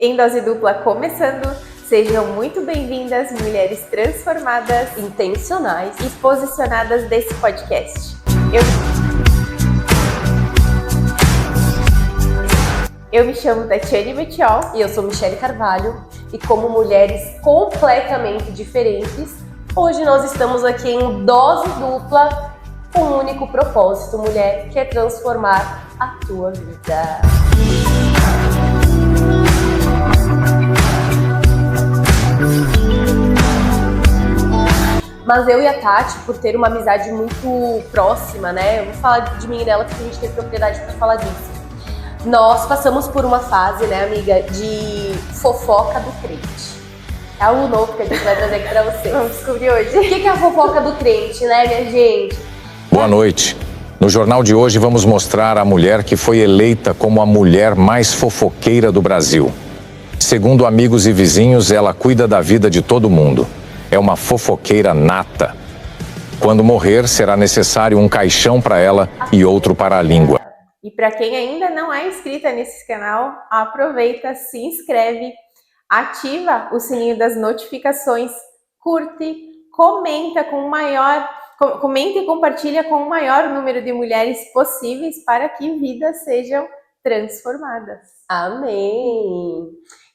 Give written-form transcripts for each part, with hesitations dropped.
Em Dose Dupla começando, sejam muito bem-vindas, mulheres transformadas, intencionais e posicionadas desse podcast. Eu me chamo Tatiane Betiol e eu sou Michele Carvalho, e como mulheres completamente diferentes, hoje nós estamos aqui em Dose Dupla com um único propósito, mulher, que é transformar a tua vida. Mas eu e a Tati, por ter uma amizade muito próxima, né? Eu vou falar de mim e dela porque a gente tem propriedade para falar disso. Nós passamos por uma fase, né, amiga, de fofoca do crente. É algo novo que a gente vai trazer aqui pra vocês. Vamos descobrir hoje. O que é a fofoca do crente, né, minha gente? Boa noite. No jornal de hoje vamos mostrar a mulher que foi eleita como a mulher mais fofoqueira do Brasil. Segundo amigos e vizinhos, ela cuida da vida de todo mundo. É uma fofoqueira nata. Quando morrer, será necessário um caixão para ela e outro para a língua. E para quem ainda não é inscrita nesse canal, aproveita, se inscreve, ativa o sininho das notificações, curte, comenta e compartilha com o maior número de mulheres possíveis para que vidas sejam transformadas. Amém!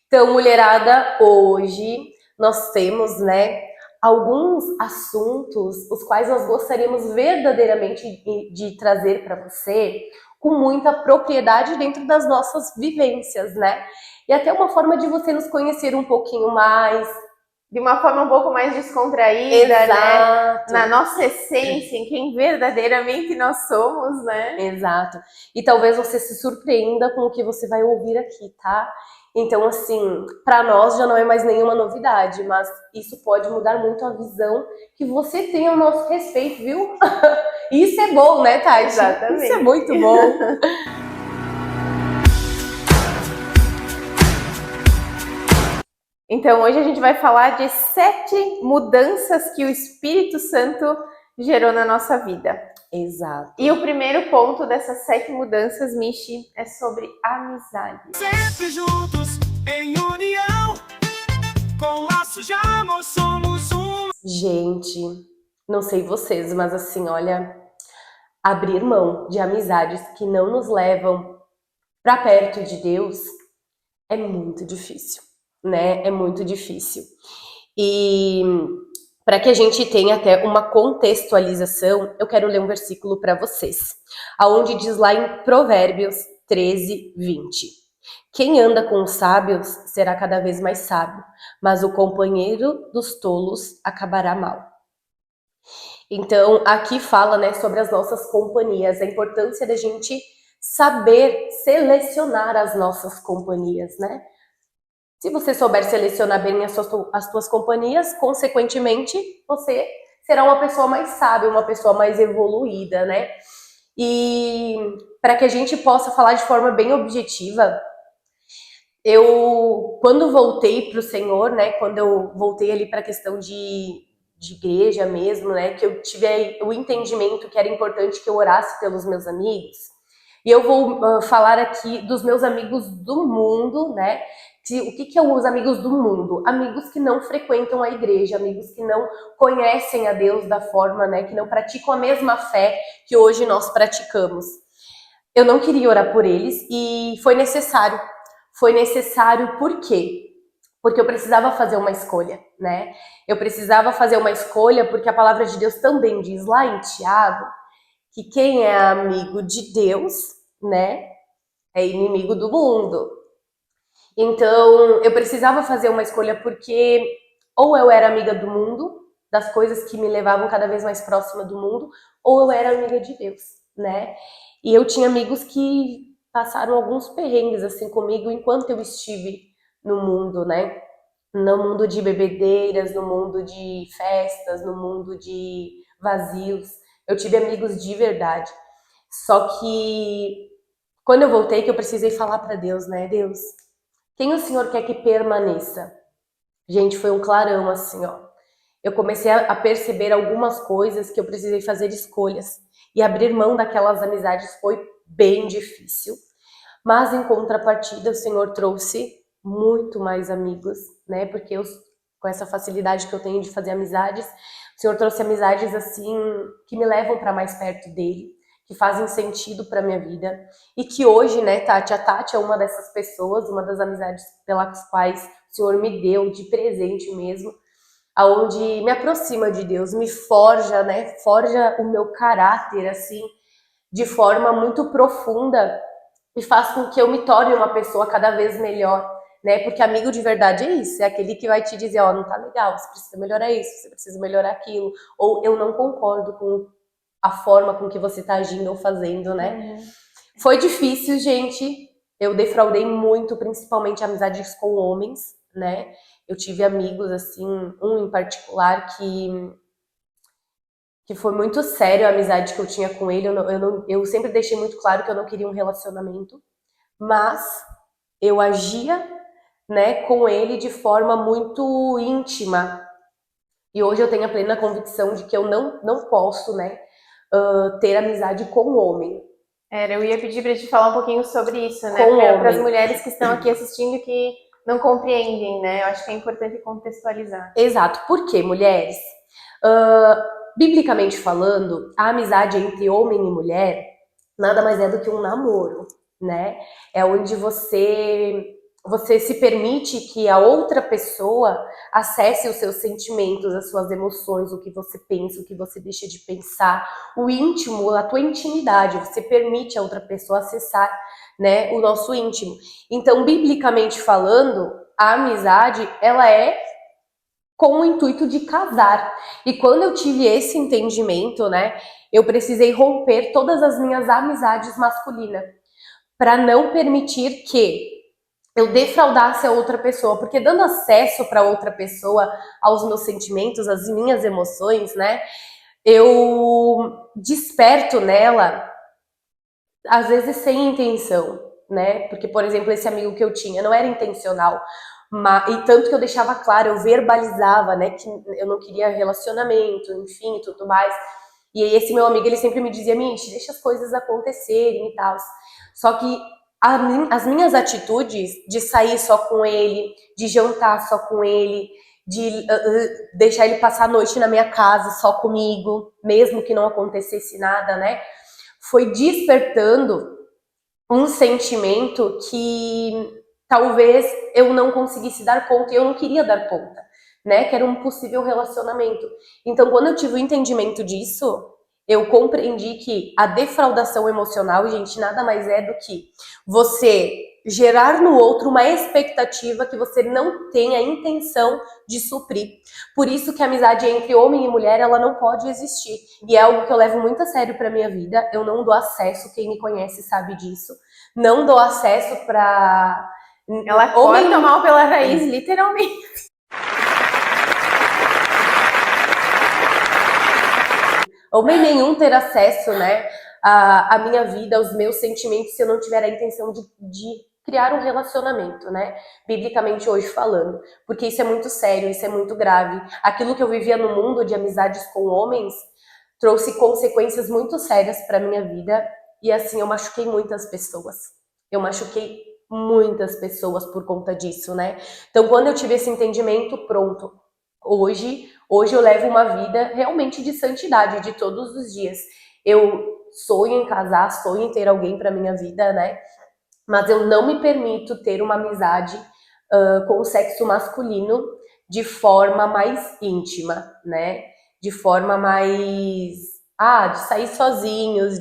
Então, mulherada, hoje nós temos, né, alguns assuntos os quais nós gostaríamos verdadeiramente de trazer para você com muita propriedade dentro das nossas vivências, né? E até uma forma de você nos conhecer um pouquinho mais. De uma forma um pouco mais descontraída, exato, né? Na nossa essência, em quem verdadeiramente nós somos, né? Exato. E talvez você se surpreenda com o que você vai ouvir aqui, tá? Então, assim, para nós já não é mais nenhuma novidade, mas isso pode mudar muito a visão que você tem ao nosso respeito, viu? Isso é bom, né, Tati? Exatamente. Isso é muito bom. Então, hoje a gente vai falar de 7 mudanças que o Espírito Santo gerou na nossa vida. Exato. E o primeiro ponto dessas 7 mudanças, Michi, é sobre amizade. Sempre juntos, em união, com laços de amor somos um. Gente, não sei vocês, mas assim, olha, abrir mão de amizades que não nos levam para perto de Deus é muito difícil, né? É muito difícil. E para que a gente tenha até uma contextualização, eu quero ler um versículo para vocês, aonde diz lá em Provérbios 13, 20. Quem anda com os sábios será cada vez mais sábio, mas o companheiro dos tolos acabará mal. Então, aqui fala, né, sobre as nossas companhias, a importância da gente saber selecionar as nossas companhias, né? Se você souber selecionar bem as suas companhias, consequentemente, você será uma pessoa mais sábia, uma pessoa mais evoluída, né? E para que a gente possa falar de forma bem objetiva, quando voltei para o Senhor, né? Quando eu voltei ali para a questão de igreja mesmo, né? Que eu tive o entendimento que era importante que eu orasse pelos meus amigos. E eu vou falar aqui dos meus amigos do mundo, né? O que são os amigos do mundo? Amigos que não frequentam a igreja, amigos que não conhecem a Deus da forma, né? Que não praticam a mesma fé que hoje nós praticamos. Eu não queria orar por eles e foi necessário. Foi necessário por quê? Porque eu precisava fazer uma escolha, né? Eu precisava fazer uma escolha porque a palavra de Deus também diz lá em Tiago que quem é amigo de Deus, né, é inimigo do mundo. Então, eu precisava fazer uma escolha porque ou eu era amiga do mundo, das coisas que me levavam cada vez mais próxima do mundo, ou eu era amiga de Deus, né? E eu tinha amigos que passaram alguns perrengues assim comigo enquanto eu estive no mundo, né? No mundo de bebedeiras, no mundo de festas, no mundo de vazios. Eu tive amigos de verdade. Só que quando eu voltei, que eu precisei falar para Deus, né? Deus, quem o Senhor quer que permaneça? Gente, foi um clarão assim, ó. Eu comecei a perceber algumas coisas que eu precisei fazer escolhas. E abrir mão daquelas amizades foi bem difícil. Mas em contrapartida, o Senhor trouxe muito mais amigos, né? Porque eu, com essa facilidade que eu tenho de fazer amizades, o Senhor trouxe amizades assim que me levam para mais perto dele, que fazem sentido para minha vida e que hoje, né, Tati, a Tati é uma dessas pessoas, uma das amizades pelas quais o Senhor me deu de presente mesmo, aonde me aproxima de Deus, me forja, né, forja o meu caráter assim de forma muito profunda e faz com que eu me torne uma pessoa cada vez melhor, né? Porque amigo de verdade é isso, é aquele que vai te dizer, ó, não tá legal, você precisa melhorar isso, você precisa melhorar aquilo, ou eu não concordo com a forma com que você tá agindo ou fazendo, né? Foi difícil, gente. Eu defraudei muito, principalmente amizades com homens, né? Eu tive amigos, assim, um em particular que foi muito sério a amizade que eu tinha com ele. Eu sempre deixei muito claro que eu não queria um relacionamento, mas eu agia, né, com ele de forma muito íntima. E hoje eu tenho a plena convicção de que eu não posso, né, ter amizade com homem. Eu ia pedir para te falar um pouquinho sobre isso, né? Com Para as homem. mulheres que estão aqui assistindo que não compreendem, né? Eu acho que é importante contextualizar. Exato. Por quê, mulheres? Biblicamente falando, a amizade entre homem e mulher nada mais é do que um namoro, né? É onde você se permite que a outra pessoa acesse os seus sentimentos, as suas emoções, o que você pensa, o que você deixa de pensar, o íntimo, a tua intimidade. Você permite a outra pessoa acessar, né, o nosso íntimo. Então, biblicamente falando, a amizade, ela é com o intuito de casar. E quando eu tive esse entendimento, né, eu precisei romper todas as minhas amizades masculinas para não permitir que eu defraudasse a outra pessoa, porque dando acesso para outra pessoa aos meus sentimentos, às minhas emoções, né, eu desperto nela, às vezes sem intenção, né? Porque, por exemplo, esse amigo que eu tinha não era intencional, e tanto que eu deixava claro, eu verbalizava, né, que eu não queria relacionamento, enfim, tudo mais. E aí esse meu amigo, ele sempre me dizia, Michi, deixa as coisas acontecerem e tal. Só que as minhas atitudes de sair só com ele, de jantar só com ele, de deixar ele passar a noite na minha casa só comigo, mesmo que não acontecesse nada, né? Foi despertando um sentimento que talvez eu não conseguisse dar conta e eu não queria dar conta, né? Que era um possível relacionamento. Então, quando eu tive o entendimento disso, eu compreendi que a defraudação emocional, gente, nada mais é do que você gerar no outro uma expectativa que você não tem a intenção de suprir. Por isso que a amizade entre homem e mulher, ela não pode existir. E é algo que eu levo muito a sério para minha vida. Eu não dou acesso, quem me conhece sabe disso. Não dou acesso para ela corta mal pela raiz, literalmente. Homem nenhum ter acesso, né, à minha vida, aos meus sentimentos, se eu não tiver a intenção de criar um relacionamento, né, biblicamente hoje falando, porque isso é muito sério, isso é muito grave. Aquilo que eu vivia no mundo de amizades com homens trouxe consequências muito sérias para minha vida e assim eu machuquei muitas pessoas. Eu machuquei muitas pessoas por conta disso, né? Então, quando eu tive esse entendimento, pronto. Hoje eu levo uma vida realmente de santidade, de todos os dias. Eu sonho em casar, sonho em ter alguém para minha vida, né? Mas eu não me permito ter uma amizade com o sexo masculino de forma mais íntima, né? De forma mais de sair sozinhos,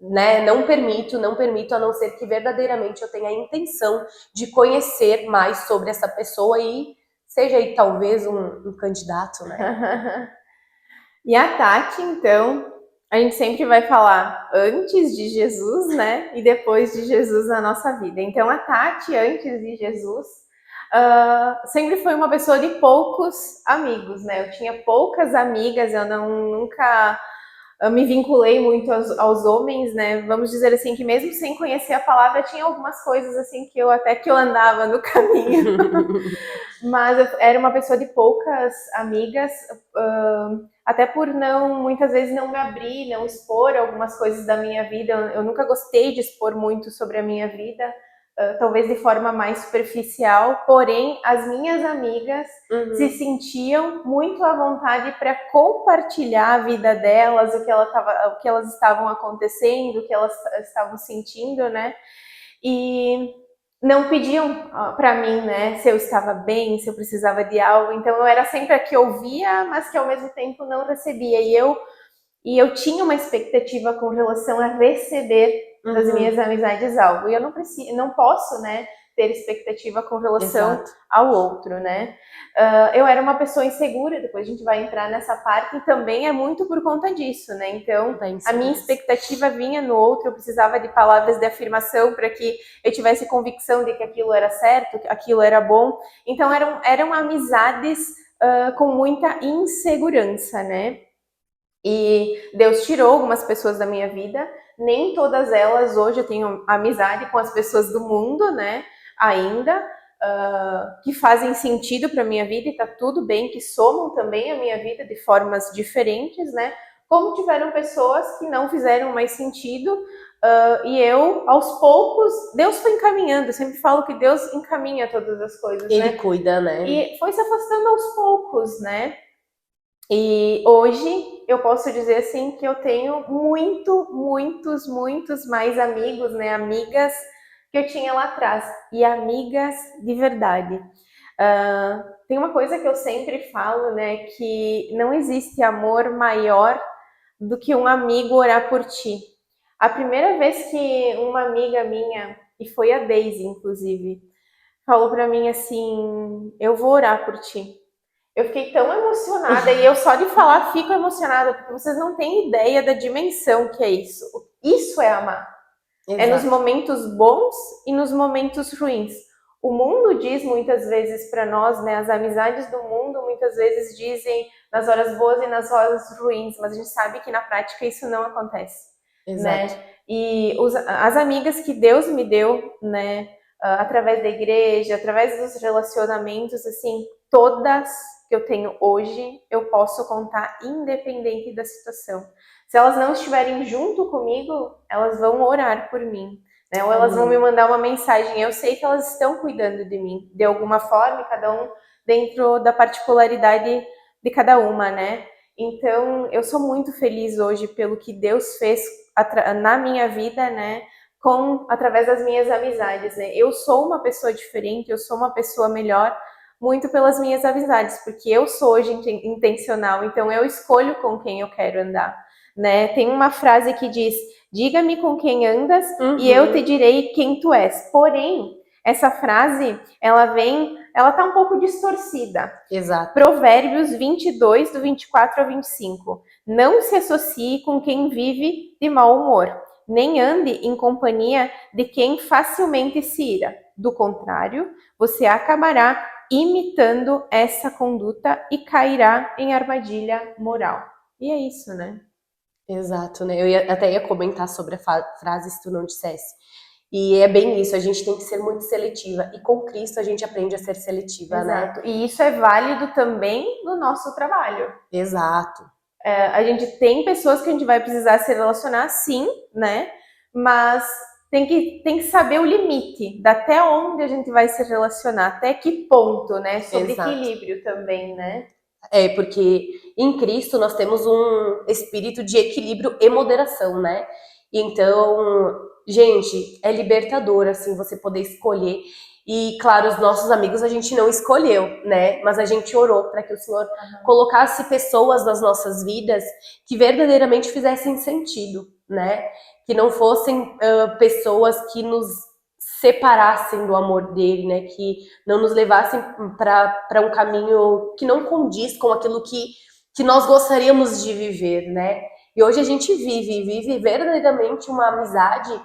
né, não permito, a não ser que verdadeiramente eu tenha a intenção de conhecer mais sobre essa pessoa e seja aí talvez um candidato, né? E a Tati, então, a gente sempre vai falar antes de Jesus, né, e depois de Jesus na nossa vida. Então, a Tati, antes de Jesus, sempre foi uma pessoa de poucos amigos, né? Eu tinha poucas amigas, eu nunca eu me vinculei muito aos homens, né? Vamos dizer assim, que mesmo sem conhecer a palavra, tinha algumas coisas assim que eu andava no caminho. Mas eu era uma pessoa de poucas amigas, até por muitas vezes não me abrir, não expor algumas coisas da minha vida. Eu nunca gostei de expor muito sobre a minha vida, talvez de forma mais superficial, porém as minhas amigas se sentiam muito à vontade para compartilhar a vida delas, o que elas estavam acontecendo, o que elas estavam sentindo, né? E não pediam para mim, né, se eu estava bem, se eu precisava de algo. Então eu era sempre a que ouvia, mas que ao mesmo tempo não recebia. E eu tinha uma expectativa com relação a receber das minhas amizades algo. E eu não posso, né, ter expectativa com relação ao outro, né? Eu era uma pessoa insegura, depois a gente vai entrar nessa parte, e também é muito por conta disso, né? Então, a minha expectativa vinha no outro, eu precisava de palavras de afirmação para que eu tivesse convicção de que aquilo era certo, que aquilo era bom. Então, eram amizades com muita insegurança, né? E Deus tirou algumas pessoas da minha vida, nem todas elas hoje eu tenho amizade com as pessoas do mundo, né? Ainda, que fazem sentido para a minha vida e tá tudo bem, que somam também a minha vida de formas diferentes, né? Como tiveram pessoas que não fizeram mais sentido, e eu, aos poucos, Deus foi encaminhando. Eu sempre falo que Deus encaminha todas as coisas, Ele né? cuida, né? E foi se afastando aos poucos, né? E hoje eu posso dizer assim que eu tenho muitos mais amigos, né, amigas que eu tinha lá atrás, e amigas de verdade. Tem uma coisa que eu sempre falo, né, que não existe amor maior do que um amigo orar por ti. A primeira vez que uma amiga minha, e foi a Daisy, inclusive, falou para mim assim: eu vou orar por ti. Eu fiquei tão emocionada, e eu só de falar fico emocionada, porque vocês não têm ideia da dimensão que é isso. Isso é amar. É nos momentos bons e nos momentos ruins. O mundo diz muitas vezes para nós, né, as amizades do mundo muitas vezes dizem nas horas boas e nas horas ruins, mas a gente sabe que na prática isso não acontece, né? E as amigas que Deus me deu, né, através da igreja, através dos relacionamentos, assim, todas que eu tenho hoje, eu posso contar independente da situação. Se elas não estiverem junto comigo, elas vão orar por mim, né? Ou elas vão me mandar uma mensagem. Eu sei que elas estão cuidando de mim, de alguma forma, cada um dentro da particularidade de cada uma, né? Então, eu sou muito feliz hoje pelo que Deus fez na minha vida, né? Através das minhas amizades, né? Eu sou uma pessoa diferente, eu sou uma pessoa melhor, muito pelas minhas amizades, porque eu sou hoje intencional, então eu escolho com quem eu quero andar, né? Tem uma frase que diz: diga-me com quem andas e eu te direi quem tu és. Porém, essa frase, ela tá um pouco distorcida. Provérbios 22, do 24 ao 25. Não se associe com quem vive de mau humor, nem ande em companhia de quem facilmente se ira. Do contrário, você acabará imitando essa conduta e cairá em armadilha moral. E é isso, né? Exato, né? Eu até ia comentar sobre a frase se tu não dissesse. E é bem isso, a gente tem que ser muito seletiva. E com Cristo a gente aprende a ser seletiva, Exato. né? E isso é válido também no nosso trabalho. Exato. A gente tem pessoas que a gente vai precisar se relacionar, sim, né? Mas tem que saber o limite, até onde a gente vai se relacionar, até que ponto, né? Sobre equilíbrio também, né? É, porque em Cristo nós temos um espírito de equilíbrio e moderação, né? Então, gente, é libertador, assim, você poder escolher. E, claro, os nossos amigos a gente não escolheu, né? Mas a gente orou para que o Senhor colocasse pessoas nas nossas vidas que verdadeiramente fizessem sentido, né? Que não fossem pessoas que nos separassem do amor dele, né? Que não nos levassem para um caminho que não condiz com aquilo que nós gostaríamos de viver, né? E hoje a gente vive verdadeiramente uma amizade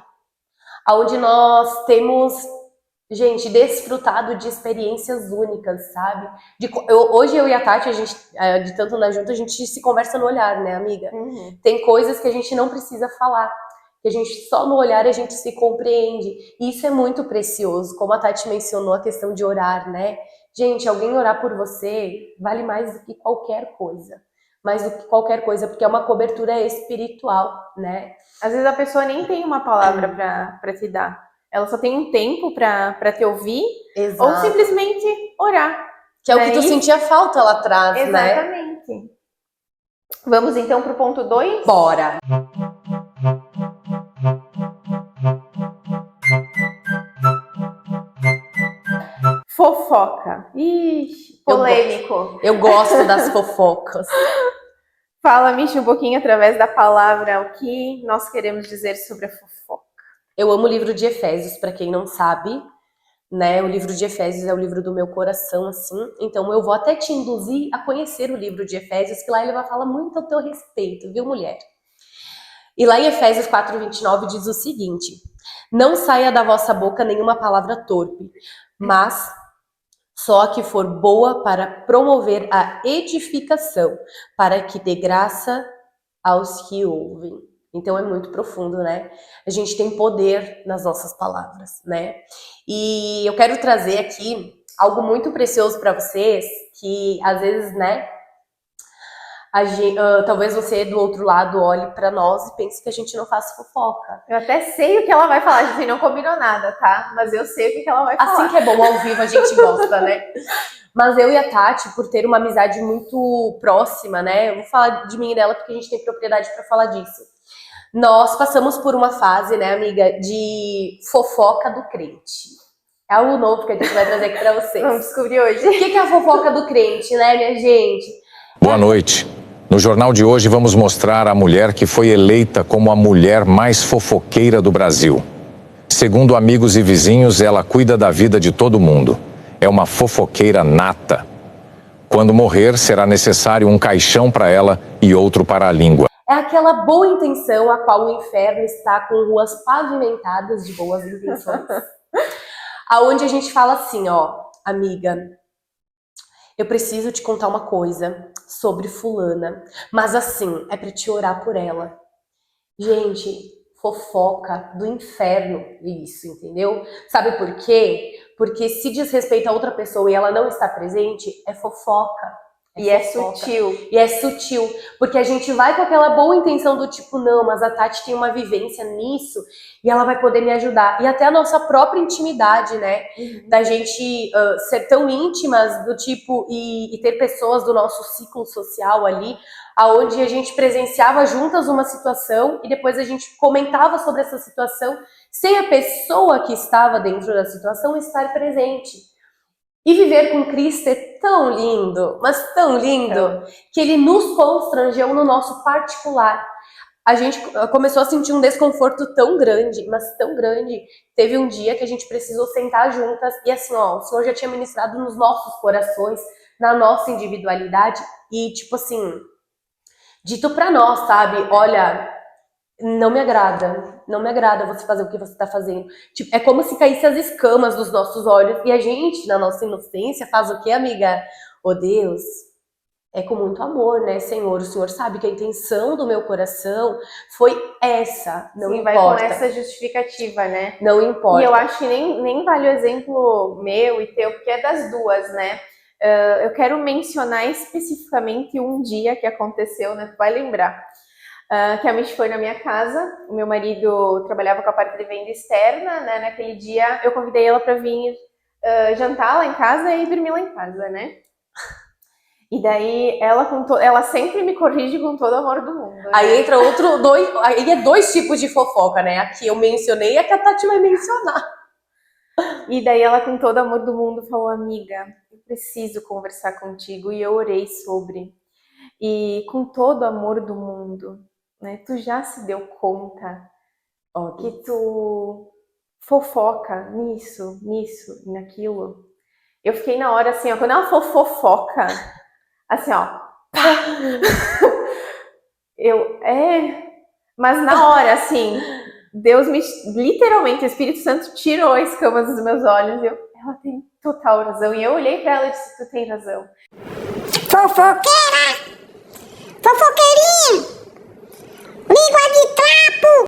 onde nós temos, gente, desfrutado de experiências únicas, sabe? Hoje eu e a Tati, a gente, de tanto andar junto, a gente se conversa no olhar, né, amiga? Tem coisas que a gente não precisa falar, que a gente só no olhar a gente se compreende. E isso é muito precioso, como a Tati mencionou a questão de orar, né? Gente, alguém orar por você vale mais do que qualquer coisa. Mais do que qualquer coisa, porque é uma cobertura espiritual, né? Às vezes a pessoa nem tem uma palavra para te dar, ela só tem um tempo para te ouvir, Exato. ou simplesmente orar. Que é o que tu sentia falta lá atrás, né? Exatamente. Vamos então pro ponto 2? Bora! Fofoca. Ixi, polêmico. Eu gosto das fofocas. Fala, Michi, um pouquinho através da palavra o que nós queremos dizer sobre a fofoca. Eu amo o livro de Efésios, para quem não sabe, né? O livro de Efésios é o livro do meu coração, assim. Então eu vou até te induzir a conhecer o livro de Efésios, que lá ele vai falar muito ao teu respeito, viu, mulher? E lá em Efésios 4:29 diz o seguinte: não saia da vossa boca nenhuma palavra torpe, mas só a que for boa para promover a edificação, para que dê graça aos que ouvem. Então é muito profundo, né? A gente tem poder nas nossas palavras, né? E eu quero trazer aqui algo muito precioso para vocês, que às vezes, né, talvez você do outro lado olhe para nós e pense que a gente não faz fofoca. Eu até sei o que ela vai falar, a gente não combinou nada, tá? Mas eu sei o que ela vai falar. Assim que é bom ao vivo, a gente gosta, né? Mas eu e a Tati, por ter uma amizade muito próxima, né? Eu vou falar de mim e dela porque a gente tem propriedade para falar disso. Nós passamos por uma fase, né, amiga, de fofoca do crente. É algo novo que a gente vai trazer aqui para vocês. Vamos descobrir hoje. O que é a fofoca do crente, né, minha gente? Boa noite. No jornal de hoje vamos mostrar a mulher que foi eleita como a mulher mais fofoqueira do Brasil. Segundo amigos e vizinhos, ela cuida da vida de todo mundo. É uma fofoqueira nata. Quando morrer, será necessário um caixão para ela e outro para a língua. É aquela boa intenção a qual o inferno está com ruas pavimentadas de boas intenções. Aonde a gente fala assim, ó, amiga, eu preciso te contar uma coisa sobre fulana, mas assim, é pra te orar por ela. Gente, fofoca do inferno isso, entendeu? Sabe por quê? Porque se diz respeito a outra pessoa e ela não está presente, é fofoca. É sutil. E é sutil, porque a gente vai com aquela boa intenção do tipo, não, mas a Tati tem uma vivência nisso e ela vai poder me ajudar. E até a nossa própria intimidade, né? Da gente ser tão íntimas do tipo e ter pessoas do nosso ciclo social ali, aonde a gente presenciava juntas uma situação e depois a gente comentava sobre essa situação sem a pessoa que estava dentro da situação estar presente. E viver com Cristo é tão lindo, mas tão lindo, que ele nos constrangeu no nosso particular. A gente começou a sentir um desconforto tão grande, mas tão grande. Teve um dia que a gente precisou sentar juntas e assim, ó, o Senhor já tinha ministrado nos nossos corações, na nossa individualidade e tipo assim, dito pra nós, sabe? Olha, não me agrada você fazer o que você tá fazendo. Tipo, é como se caísse as escamas dos nossos olhos e a gente, na nossa inocência, faz o quê, amiga? Oh Deus, é com muito amor, né, Senhor? O Senhor sabe que a intenção do meu coração foi essa, não Sim, importa. vai com essa justificativa, né? Não importa. E eu acho que nem vale o exemplo meu e teu, porque é das duas, né? Eu quero mencionar especificamente um dia que aconteceu, né? Tu vai lembrar. Que a Michi foi na minha casa, o meu marido trabalhava com a parte de venda externa, né? Naquele dia eu convidei ela para vir jantar lá em casa e dormir lá em casa, né? E daí ela sempre me corrige com todo o amor do mundo. Né? Aí entra aí é dois tipos de fofoca, né? A que eu mencionei e a que a Tati vai mencionar. E daí ela com todo o amor do mundo falou, amiga, eu preciso conversar contigo, e eu orei sobre. E com todo o amor do mundo, né? Tu já se deu conta que tu fofoca nisso e naquilo? Eu fiquei na hora assim, ó, quando ela falou fofoca, assim, ó, mas na hora, assim, Deus literalmente, o Espírito Santo tirou as escamas dos meus olhos e ela tem total razão. E eu olhei pra ela e disse, tu tem razão. Fofoqueira! Fofoqueirinho! Língua de trapo!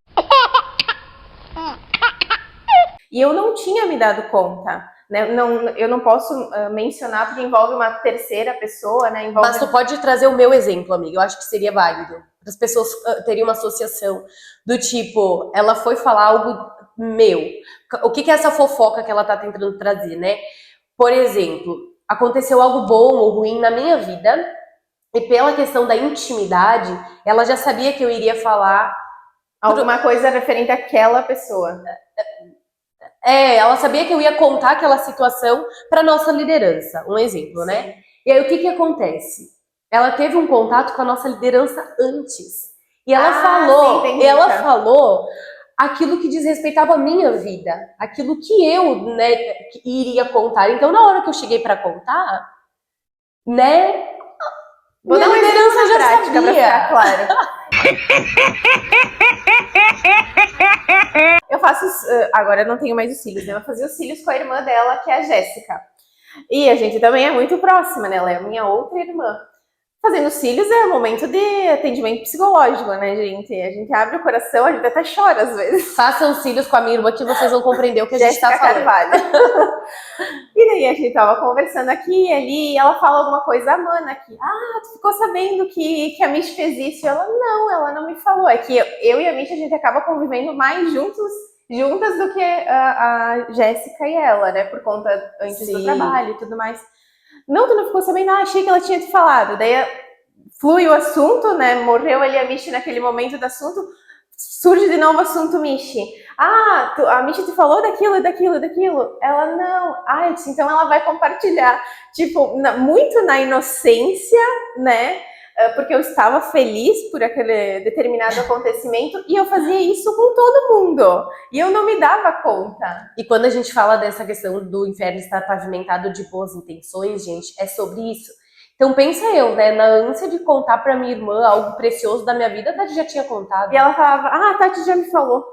E eu não tinha me dado conta, né? Eu não posso mencionar porque envolve uma terceira pessoa, né? Mas tu pode trazer o meu exemplo, amiga. Eu acho que seria válido. As pessoas teriam uma associação do tipo, ela foi falar algo o que é essa fofoca que ela tá tentando trazer, né? Por exemplo, aconteceu algo bom ou ruim na minha vida, e pela questão da intimidade, ela já sabia que eu iria falar. Alguma coisa referente àquela pessoa. Ela sabia que eu ia contar aquela situação para nossa liderança, um exemplo, né? E aí o que acontece? Ela teve um contato com a nossa liderança antes. E ela falou aquilo que desrespeitava a minha vida, aquilo que eu, né, iria contar. Então, na hora que eu cheguei para contar, né, vou dar uma liderança já prática sabia. Pra ficar claro. Eu faço, agora eu não tenho mais os cílios, né? Eu fazia os cílios com a irmã dela, que é a Jéssica. E a gente também é muito próxima, né? Ela é a minha outra irmã. Fazendo cílios é um momento de atendimento psicológico, né, gente? A gente abre o coração, a gente até chora às vezes. Façam cílios com a minha irmã que vocês vão compreender o que a gente tá falando. Carvalho. E daí a gente tava conversando aqui e ali, e ela fala alguma coisa, a Mana aqui. Ah, tu ficou sabendo que a Mish fez isso? E ela não me falou. É que eu e a Mish, a gente acaba convivendo mais juntas do que a Jéssica e ela, né? Por conta antes do trabalho e tudo mais. Não, tu não ficou sabendo? Ah, achei que ela tinha te falado. Daí flui o assunto, né? Morreu ali a Mishi naquele momento do assunto. Surge de novo o assunto Mishi. Ah, a Mishi te falou daquilo. Ela não. Ah, eu disse, então ela vai compartilhar. Tipo, muito na inocência, né? Porque eu estava feliz por aquele determinado acontecimento e eu fazia isso com todo mundo. E eu não me dava conta. E quando a gente fala dessa questão do inferno estar pavimentado de boas intenções, gente, é sobre isso. Então pensa eu, né, na ânsia de contar pra minha irmã algo precioso da minha vida, a Tati já tinha contado. E ela falava, a Tati já me falou.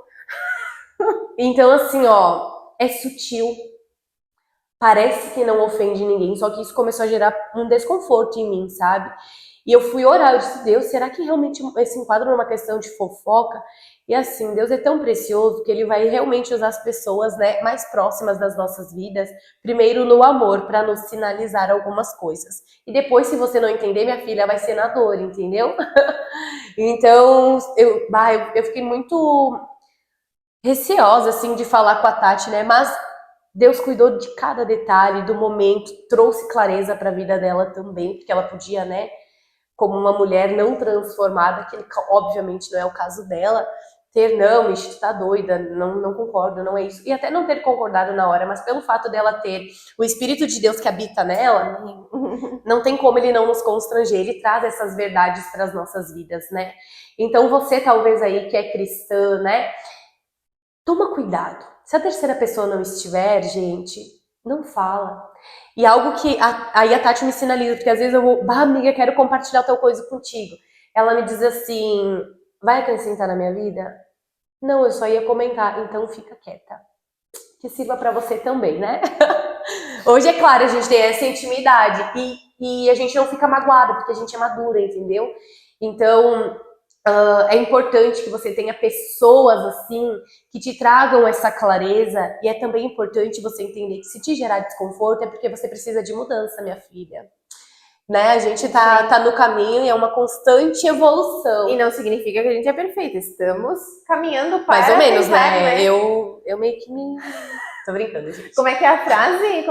Então assim, ó, é sutil. Parece que não ofende ninguém, só que isso começou a gerar um desconforto em mim, sabe? E eu fui orar, eu disse, Deus, será que realmente esse enquadro é uma questão de fofoca? E assim, Deus é tão precioso que Ele vai realmente usar as pessoas, né, mais próximas das nossas vidas, primeiro no amor, para nos sinalizar algumas coisas. E depois, se você não entender, minha filha, vai ser na dor, entendeu? Então, eu fiquei muito receosa, assim, de falar com a Tati, né, mas Deus cuidou de cada detalhe, do momento, trouxe clareza para a vida dela também, porque ela podia, né, como uma mulher não transformada, que obviamente não é o caso dela, não, isso tá doida, não concordo, não é isso. E até não ter concordado na hora, mas pelo fato dela ter o Espírito de Deus que habita nela, não tem como ele não nos constranger, ele traz essas verdades para as nossas vidas, né? Então você talvez aí que é cristã, né? Toma cuidado. Se a terceira pessoa não estiver, gente, não fala. E algo que aí a Tati me sinaliza, porque às vezes eu vou, amiga, quero compartilhar tal coisa contigo. Ela me diz assim, vai acrescentar na minha vida? Não, eu só ia comentar, então fica quieta. Que sirva pra você também, né? Hoje, é claro, a gente tem essa intimidade e a gente não fica magoada, porque a gente é madura, entendeu? Então, é importante que você tenha pessoas assim que te tragam essa clareza, e é também importante você entender que se te gerar desconforto é porque você precisa de mudança, minha filha. Né? A gente tá no caminho e é uma constante evolução. E não significa que a gente é perfeita, estamos caminhando para... Mais ou menos, né? Eu meio que me... Tô brincando, gente. Como é que é a frase?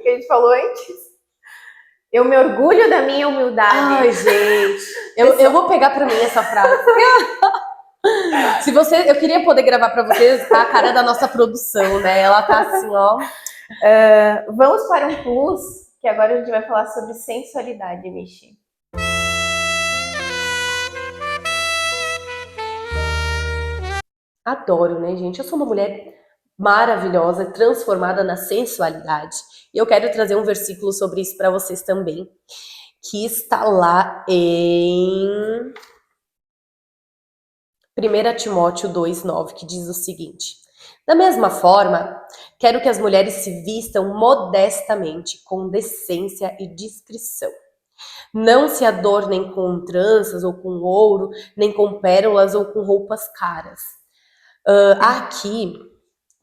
Que a gente falou antes? Eu me orgulho da minha humildade. Ai, gente. Eu vou pegar pra mim essa frase. Eu queria poder gravar pra vocês a cara da nossa produção, né? Ela tá assim, ó. Vamos para um plus, que agora a gente vai falar sobre sensualidade, Michi. Adoro, né, gente? Eu sou uma mulher maravilhosa, transformada na sensualidade. E eu quero trazer um versículo sobre isso para vocês também, que está lá em 1 Timóteo 2,9, que diz o seguinte: da mesma forma, quero que as mulheres se vistam modestamente, com decência e discrição. Não se adornem com tranças ou com ouro, nem com pérolas ou com roupas caras. Aqui,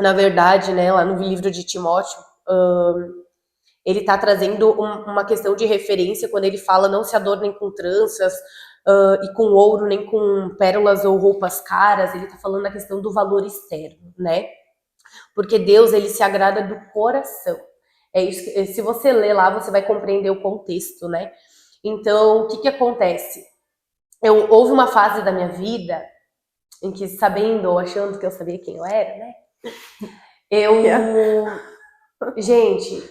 na verdade, né, lá no livro de Timóteo, ele está trazendo uma questão de referência quando ele fala não se adornem com tranças, e com ouro, nem com pérolas ou roupas caras. Ele tá falando na questão do valor externo, né? Porque Deus, ele se agrada do coração. É isso que, se você ler lá, você vai compreender o contexto, né? Então, o que acontece? Houve uma fase da minha vida em que, sabendo ou achando que eu sabia quem eu era, né? Gente,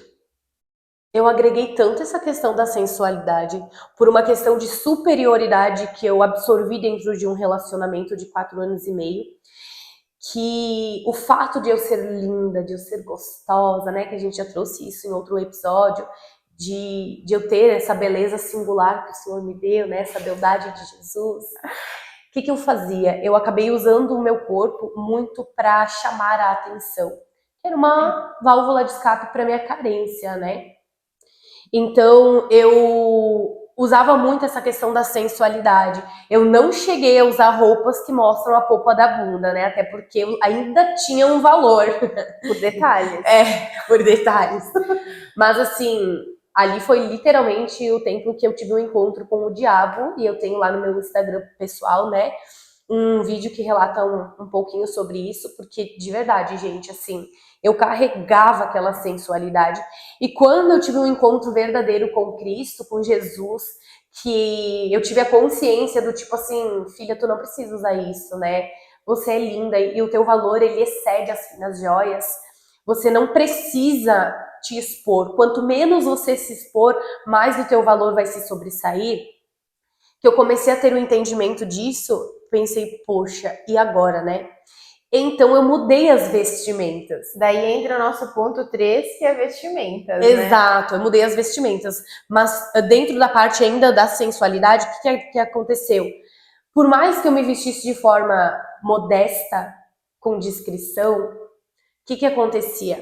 eu agreguei tanto essa questão da sensualidade por uma questão de superioridade que eu absorvi dentro de um relacionamento de 4 anos e meio, que o fato de eu ser linda, de eu ser gostosa, né, que a gente já trouxe isso em outro episódio, de eu ter essa beleza singular que o Senhor me deu, né, essa beldade de Jesus. O que eu fazia? Eu acabei usando o meu corpo muito para chamar a atenção. Era uma válvula de escape para minha carência, né? Então, eu usava muito essa questão da sensualidade. Eu não cheguei a usar roupas que mostram a polpa da bunda, né? Até porque ainda tinha um valor. Por detalhes. Por detalhes. Mas, assim, ali foi literalmente o tempo que eu tive um encontro com o diabo. E eu tenho lá no meu Instagram pessoal, né, um vídeo que relata um pouquinho sobre isso. Porque, de verdade, gente, assim, eu carregava aquela sensualidade. E quando eu tive um encontro verdadeiro com Cristo, com Jesus, que eu tive a consciência do tipo assim, filha, tu não precisa usar isso, né? Você é linda e o teu valor, ele excede as finas joias. Você não precisa te expor. Quanto menos você se expor, mais o teu valor vai se sobressair. Que eu comecei a ter um entendimento disso, pensei, poxa, e agora, né? Então eu mudei as vestimentas. Daí entra o nosso ponto 3, que é vestimentas, Exato, eu mudei as vestimentas. Mas dentro da parte ainda da sensualidade, o que aconteceu? Por mais que eu me vestisse de forma modesta, com discrição, o que acontecia?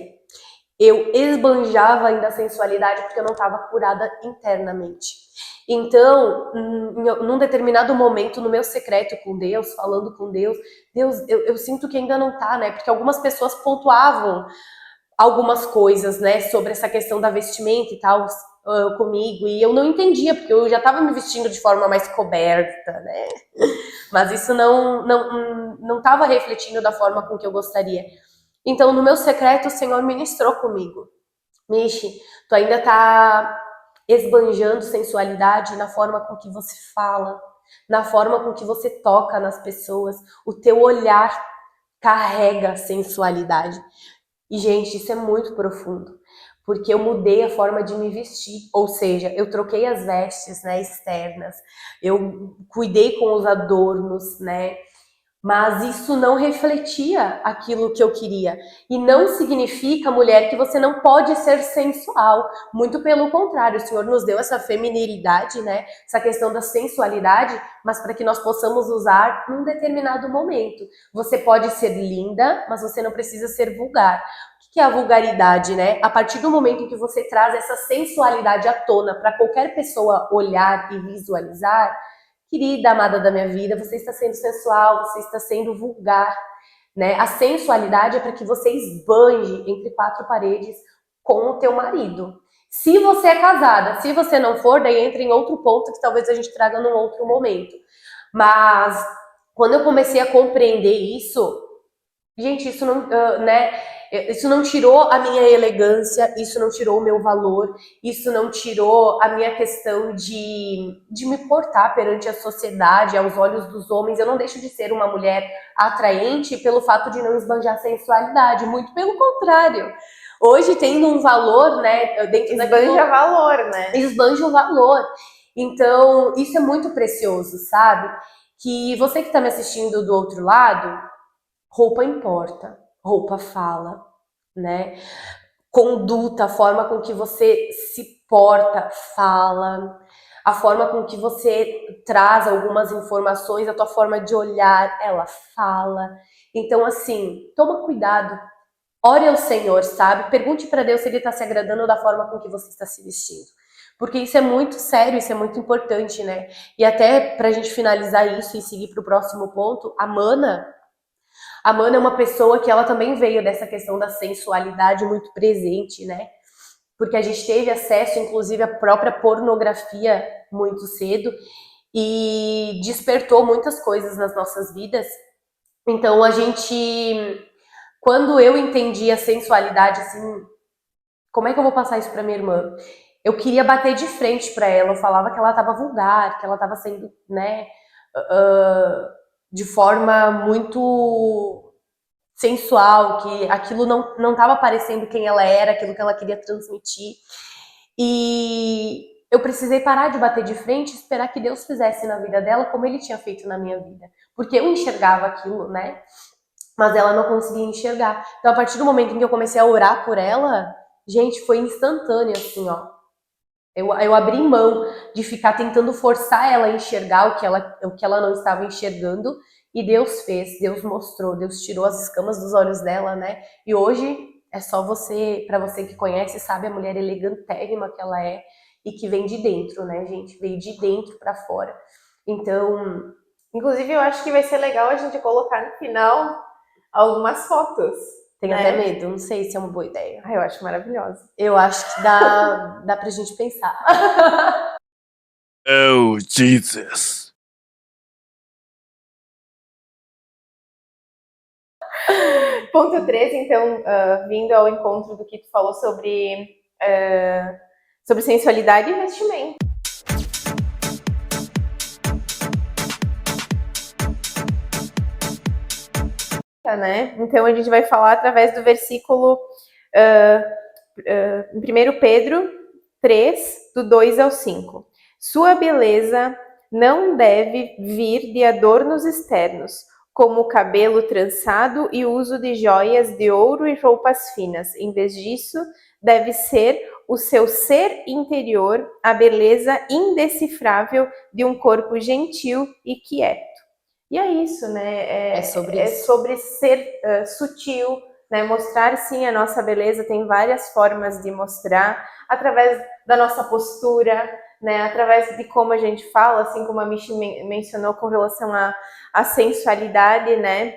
Eu esbanjava ainda a sensualidade porque eu não estava curada internamente. Então, num determinado momento, no meu secreto com Deus, falando com Deus, eu sinto que ainda não tá, né? Porque algumas pessoas pontuavam algumas coisas, né, sobre essa questão da vestimenta e tal, comigo, e eu não entendia, porque eu já tava me vestindo de forma mais coberta, né? Mas isso não tava refletindo da forma com que eu gostaria. Então, no meu secreto, o Senhor ministrou comigo. Michi, tu ainda tá esbanjando sensualidade na forma com que você fala, na forma com que você toca nas pessoas. O teu olhar carrega sensualidade. E, gente, isso é muito profundo, porque eu mudei a forma de me vestir, ou seja, eu troquei as vestes, né, externas, eu cuidei com os adornos, né, mas isso não refletia aquilo que eu queria. E não significa, mulher, que você não pode ser sensual. Muito pelo contrário, o Senhor nos deu essa feminilidade, né? Essa questão da sensualidade, mas para que nós possamos usar num determinado momento. Você pode ser linda, mas você não precisa ser vulgar. O que é a vulgaridade, né? A partir do momento em que você traz essa sensualidade à tona para qualquer pessoa olhar e visualizar, querida amada da minha vida, você está sendo sensual, você está sendo vulgar, né? A sensualidade é para que você esbanje entre 4 paredes com o teu marido. Se você é casada, se você não for, daí entra em outro ponto que talvez a gente traga num outro momento. Mas quando eu comecei a compreender isso, gente, isso não, né? Isso não tirou a minha elegância, isso não tirou o meu valor, isso não tirou a minha questão de me portar perante a sociedade, aos olhos dos homens. Eu não deixo de ser uma mulher atraente pelo fato de não esbanjar sensualidade, muito pelo contrário. Hoje, tendo um valor, né, dentro daquilo... Esbanja valor, né? Esbanja o valor. Então, isso é muito precioso, sabe? Que você que está me assistindo do outro lado, roupa importa. Roupa fala, né? Conduta, a forma com que você se porta, fala. A forma com que você traz algumas informações, a tua forma de olhar, ela fala. Então, assim, toma cuidado. Ore ao Senhor, sabe? Pergunte para Deus se Ele está se agradando da forma com que você está se vestindo. Porque isso é muito sério, isso é muito importante, né? E até pra gente finalizar isso e seguir pro próximo ponto, a Mana é uma pessoa que ela também veio dessa questão da sensualidade muito presente, né? Porque a gente teve acesso, inclusive, à própria pornografia muito cedo. e despertou muitas coisas nas nossas vidas. Então quando eu entendi a sensualidade, assim, como é que eu vou passar isso pra minha irmã? Eu queria bater de frente pra ela, eu falava que ela tava vulgar, que ela tava sendo, né, de forma muito sensual, que aquilo não tava parecendo quem ela era, aquilo que ela queria transmitir. E eu precisei parar de bater de frente e esperar que Deus fizesse na vida dela como Ele tinha feito na minha vida. Porque eu enxergava aquilo, né? Mas ela não conseguia enxergar. Então, a partir do momento em que eu comecei a orar por ela, gente, foi instantâneo, assim, ó. Eu abri mão de ficar tentando forçar ela a enxergar o que ela não estava enxergando, e Deus fez, Deus mostrou, Deus tirou as escamas dos olhos dela, né? E hoje é só pra você que conhece, sabe a mulher elegantérrima que ela é e que vem de dentro, né, gente? Veio de dentro pra fora. Então, inclusive, eu acho que vai ser legal a gente colocar no final algumas fotos. tenho né? até medo, não sei se é uma boa ideia. Eu acho maravilhosa. Eu acho que dá pra gente pensar. Oh, Jesus. Ponto 13, então, vindo ao encontro do que tu falou sobre sensualidade e investimento. Né? Então a gente vai falar através do versículo em 1 Pedro 3, do 2 ao 5. Sua beleza não deve vir de adornos externos, como o cabelo trançado e uso de joias de ouro e roupas finas. Em vez disso, deve ser o seu ser interior, a beleza indecifrável de um corpo gentil e quieto. E é isso, né? É sobre É isso. sobre ser sutil, né? Mostrar sim a nossa beleza. Tem várias formas de mostrar, através da nossa postura, né? Através de como a gente fala, assim como a Michi mencionou com relação à sensualidade, né?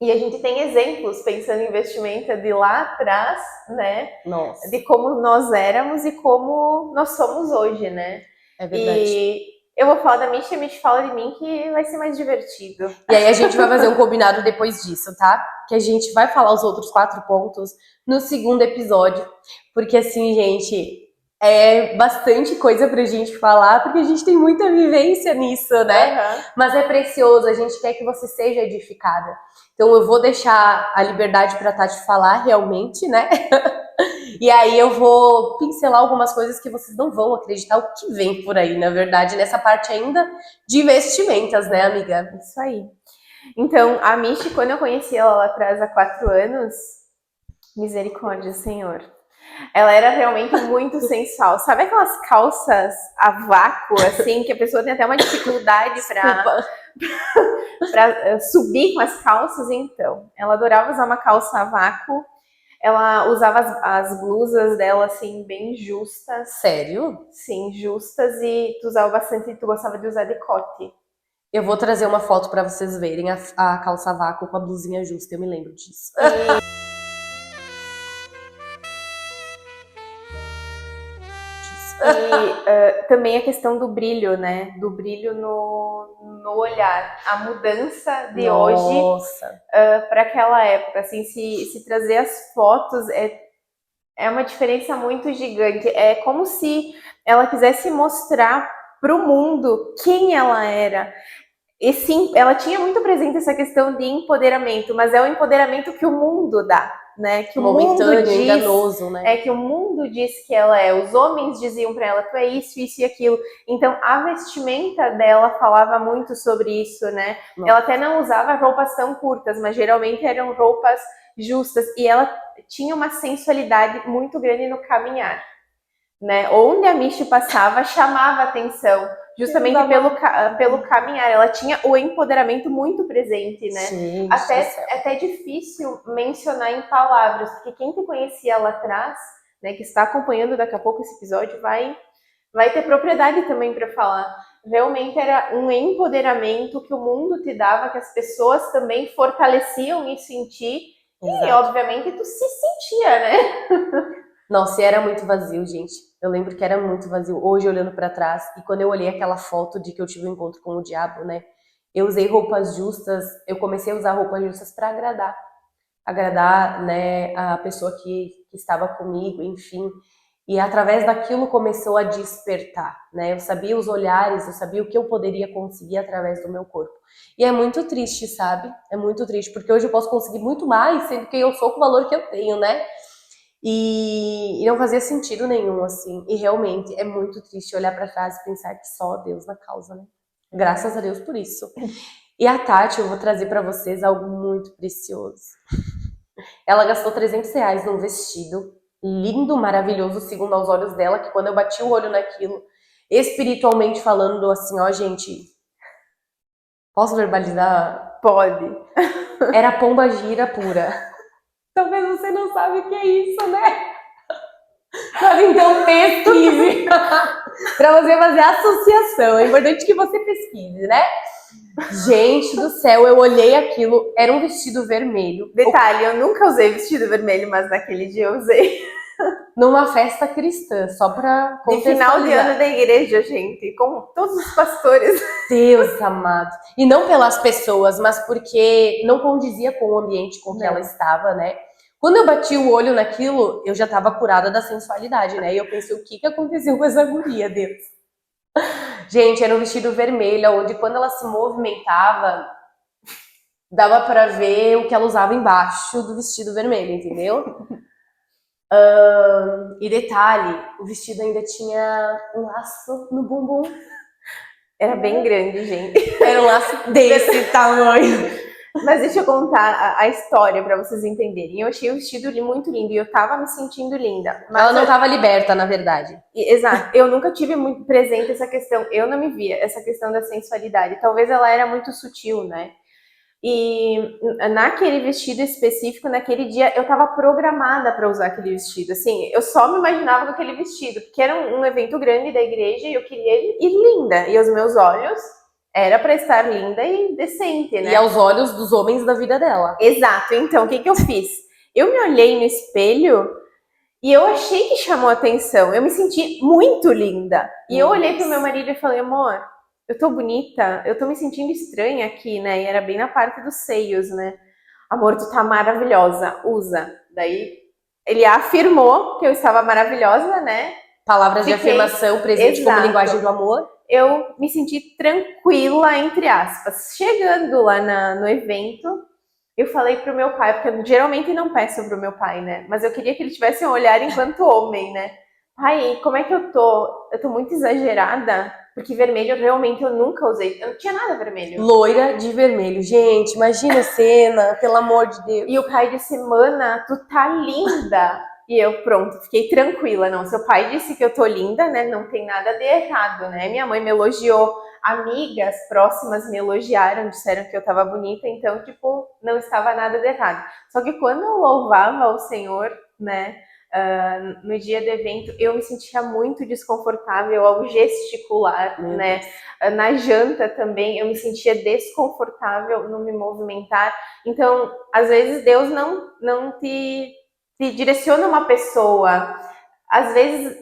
E a gente tem exemplos, pensando em vestimenta de lá atrás, né? Nossa, De como nós éramos e como nós somos hoje, né? é verdade. E eu vou falar da Michi, a Michi fala de mim, que vai ser mais divertido. E aí a gente vai fazer um combinado depois disso, tá? Que a gente vai falar os outros 4 pontos no segundo episódio. Porque assim, gente, é bastante coisa pra gente falar, porque a gente tem muita vivência nisso, né? Uhum. Mas é precioso, a gente quer que você seja edificada. Então eu vou deixar a liberdade pra Tati falar realmente, né? E aí eu vou pincelar algumas coisas que vocês não vão acreditar o que vem por aí, na verdade, nessa parte ainda de vestimentas, né, amiga? Isso aí. Então, a Michi, quando eu conheci ela lá atrás, há 4 anos, misericórdia, Senhor. Ela era realmente muito sensual. Sabe aquelas calças a vácuo, assim, que a pessoa tem até uma dificuldade para subir com as calças? Então, ela adorava usar uma calça a vácuo. Ela usava as blusas dela, assim, bem justas. Sério? Sim, justas. E tu usava bastante, tu gostava de usar decote. Eu vou trazer uma foto pra vocês verem a calça vácuo com a blusinha justa, eu me lembro disso. E também a questão do brilho, né? Do brilho no olhar. A mudança de hoje Nossa. para aquela época. Assim, se trazer as fotos é uma diferença muito gigante. É como se ela quisesse mostrar para o mundo quem ela era. E sim, ela tinha muito presente essa questão de empoderamento, mas é o empoderamento que o mundo dá, né? Que o mundo diz, enganoso, né? que o mundo diz que ela é. Os homens diziam para ela, tu é isso, isso e aquilo. Então, a vestimenta dela falava muito sobre isso, né? Nossa. Ela até não usava roupas tão curtas, mas geralmente eram roupas justas. E ela tinha uma sensualidade muito grande no caminhar, né? Onde a Michi passava, chamava atenção. Justamente pelo caminhar. Ela tinha o empoderamento muito presente, né? Gente, até difícil mencionar em palavras, porque quem te conhecia lá atrás, né, que está acompanhando daqui a pouco esse episódio, vai ter propriedade também para falar. Realmente era um empoderamento que o mundo te dava, que as pessoas também fortaleciam isso em ti. Exato. E, obviamente, tu se sentia, né? Nossa, e era muito vazio, gente. Eu lembro que era muito vazio. Hoje, olhando pra trás, e quando eu olhei aquela foto de que eu tive um encontro com o diabo, né? Eu usei roupas justas, eu comecei a usar roupas justas pra agradar, né, a pessoa que estava comigo, enfim. E através daquilo começou a despertar, né? Eu sabia os olhares, eu sabia o que eu poderia conseguir através do meu corpo. E é muito triste, sabe? É muito triste, porque hoje eu posso conseguir muito mais, sendo que eu sou com o valor que eu tenho, né? E não fazia sentido nenhum, assim. E realmente é muito triste olhar pra trás e pensar que só Deus na causa, né? Graças a Deus por isso. E a Tati, eu vou trazer pra vocês algo muito precioso. Ela gastou R$ 300 num vestido lindo, maravilhoso, segundo aos olhos dela, que quando eu bati o olho naquilo, espiritualmente falando assim, ó, gente, posso verbalizar? Pode. Era pomba gira pura. Talvez você não sabe o que é isso, né? Mas então pesquise. Pra você fazer associação. É importante que você pesquise, né? Gente do céu, eu olhei aquilo, era um vestido vermelho. Detalhe, eu nunca usei vestido vermelho, mas naquele dia eu usei. Numa festa cristã, só pra De final de contextualizar. ano da igreja, gente, com todos os pastores. Deus amado. E não pelas pessoas, mas porque não condizia com o ambiente com que Não. ela estava, né? Quando eu bati o olho naquilo, eu já tava curada da sensualidade, né? E eu pensei, o que que aconteceu com essa guria, Deus? Gente, era um vestido vermelho, onde quando ela se movimentava, dava pra ver o que ela usava embaixo do vestido vermelho, entendeu? E detalhe, o vestido ainda tinha um laço no bumbum. Era bem grande, gente. Era um laço desse tamanho. Mas deixa eu contar a história pra vocês entenderem. Eu achei o vestido muito lindo e eu tava me sentindo linda. Mas Ela não tava liberta, na verdade. Exato. Eu nunca tive muito presente essa questão. Eu não me via essa questão da sensualidade. Talvez ela era muito sutil, né? E naquele vestido específico, naquele dia, eu tava programada para usar aquele vestido. Assim, eu só me imaginava com aquele vestido, porque era um evento grande da igreja e eu queria ir linda. E os meus olhos era para estar linda e decente, né? E aos olhos dos homens da vida dela. Exato. Então, o que que eu fiz? Eu me olhei no espelho e eu achei que chamou atenção. Eu me senti muito linda. E eu olhei pro meu marido e falei, amor, eu tô bonita, eu tô me sentindo estranha aqui, né? E era bem na parte dos seios, né? Amor, tu tá maravilhosa, usa. Daí ele afirmou que eu estava maravilhosa, né? Palavras de Fiquei- afirmação presente como Exato. linguagem do amor. Eu me senti tranquila, entre aspas. Chegando lá no evento, eu falei pro meu pai, porque eu geralmente não peço pro meu pai, né? Mas eu queria que ele tivesse um olhar enquanto homem, né? Pai, como é que eu tô? Eu tô muito exagerada, porque vermelho realmente eu nunca usei. Eu não tinha nada vermelho. Loira de vermelho. Gente, imagina a cena, pelo amor de Deus. E o pai disse, mana, tu tá linda. E eu, pronto, fiquei tranquila. Não, seu pai disse que eu tô linda, né? Não tem nada de errado, né? Minha mãe me elogiou. Amigas próximas me elogiaram, disseram que eu tava bonita. Então, tipo, não estava nada de errado. Só que quando eu louvava o Senhor, né? No dia do evento, eu me sentia muito desconfortável ao gesticular, né? Na janta também, eu me sentia desconfortável no me movimentar. Então, às vezes, Deus não te direciona uma pessoa. Às vezes,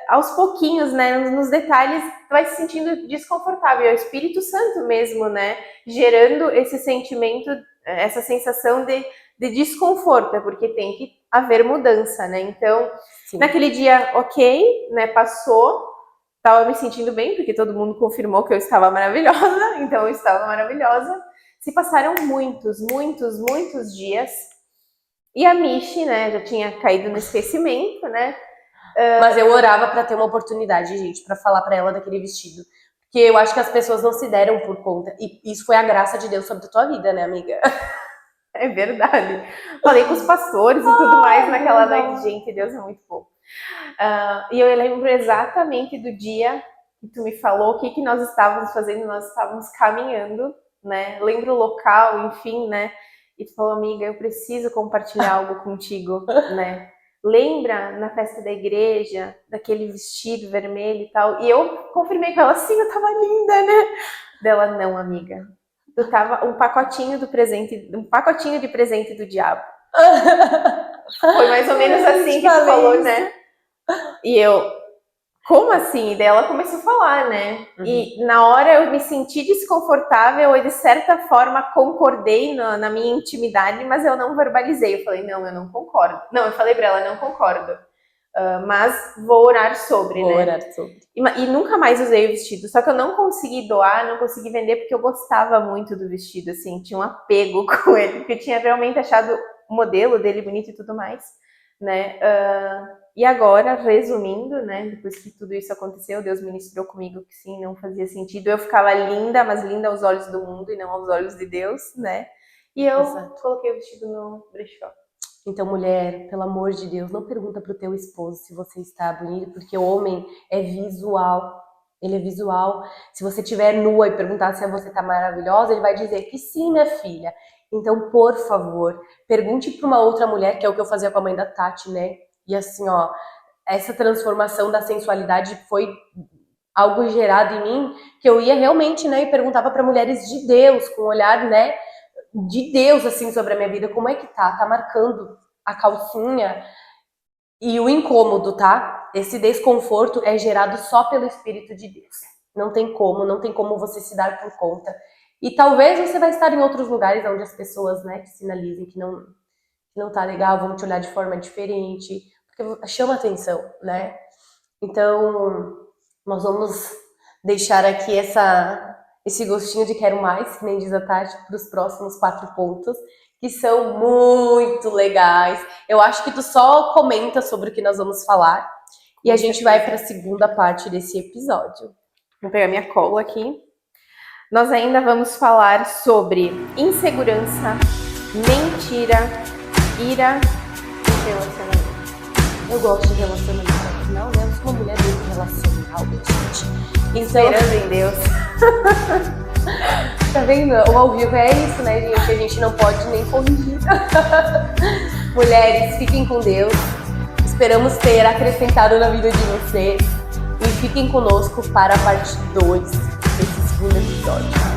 aos pouquinhos, né? Nos detalhes, tu vai se sentindo desconfortável. É o Espírito Santo mesmo, né? Gerando esse sentimento, essa sensação de desconforto, porque tem que haver mudança, né? Então, Sim. naquele dia, ok, né? Passou, estava me sentindo bem, porque todo mundo confirmou que eu estava maravilhosa, então eu estava maravilhosa. Se passaram muitos dias, e a Michi, né, já tinha caído no esquecimento, né? Mas eu orava pra ter uma oportunidade, gente, pra falar pra ela daquele vestido. Porque eu acho que as pessoas não se deram por conta. E isso foi a graça de Deus sobre a tua vida, né, amiga? É verdade. Falei com os pastores e tudo mais naquela noite. Gente, Deus é muito bom. E eu lembro exatamente do dia que tu me falou o que nós estávamos fazendo. Nós estávamos caminhando, né? Lembro o local, enfim, né? E tu falou, amiga, eu preciso compartilhar algo contigo, né? Lembra na festa da igreja, daquele vestido vermelho e tal? E eu confirmei com ela, sim, eu tava linda, né? Dela, não, amiga. Tu tava um pacotinho de presente do diabo. Foi mais ou menos assim que tu falou, né? E eu, como assim? E daí ela começou a falar, né? E na hora eu me senti desconfortável e de certa forma concordei na minha intimidade, mas eu não verbalizei. Eu falei, não, eu não concordo. Não, eu falei pra ela, não concordo. Mas vou orar sobre, Vou né? orar sobre. E nunca mais usei o vestido. Só que eu não consegui doar, não consegui vender porque eu gostava muito do vestido, assim. Tinha um apego com ele, porque eu tinha realmente achado o modelo dele bonito e tudo mais, né? E agora, resumindo, né? Depois que tudo isso aconteceu, Deus ministrou comigo que sim, não fazia sentido. Eu ficava linda, mas linda aos olhos do mundo e não aos olhos de Deus, né? E eu coloquei o vestido no brechó. Então, mulher, pelo amor de Deus, não pergunta pro teu esposo se você está bonita, porque o homem é visual. Ele é visual. Se você estiver nua e perguntar se você tá maravilhosa, ele vai dizer que sim, minha filha. Então, por favor, pergunte para uma outra mulher, que é o que eu fazia com a mãe da Tati, né? E assim, ó, essa transformação da sensualidade foi algo gerado em mim, que eu ia realmente, né, e perguntava para mulheres de Deus, com um olhar, né, de Deus, assim, sobre a minha vida, como é que tá? Tá marcando a calcinha? E o incômodo, tá? Esse desconforto é gerado só pelo Espírito de Deus. Não tem como você se dar por conta. E talvez você vai estar em outros lugares onde as pessoas, né, te sinalizem que não tá legal, vão te olhar de forma diferente, porque chama atenção, né? Então, nós vamos deixar aqui esse gostinho de quero mais, que nem diz a Tati, para os próximos 4 pontos, que são muito legais. Eu acho que tu só comenta sobre o que nós vamos falar e a gente vai para a segunda parte desse episódio. Vou pegar minha cola aqui. Nós ainda vamos falar sobre insegurança, mentira, ira e relacionamento. Eu gosto de relacionamento, afinal, né? Eu sou uma mulher muito relacional, gente. Então, Esperando em Deus. Tá vendo? O ao vivo é isso, né, gente? A gente não pode nem corrigir. Mulheres, fiquem com Deus. Esperamos ter acrescentado na vida de vocês. E fiquem conosco para a parte 2 desse segundo episódio.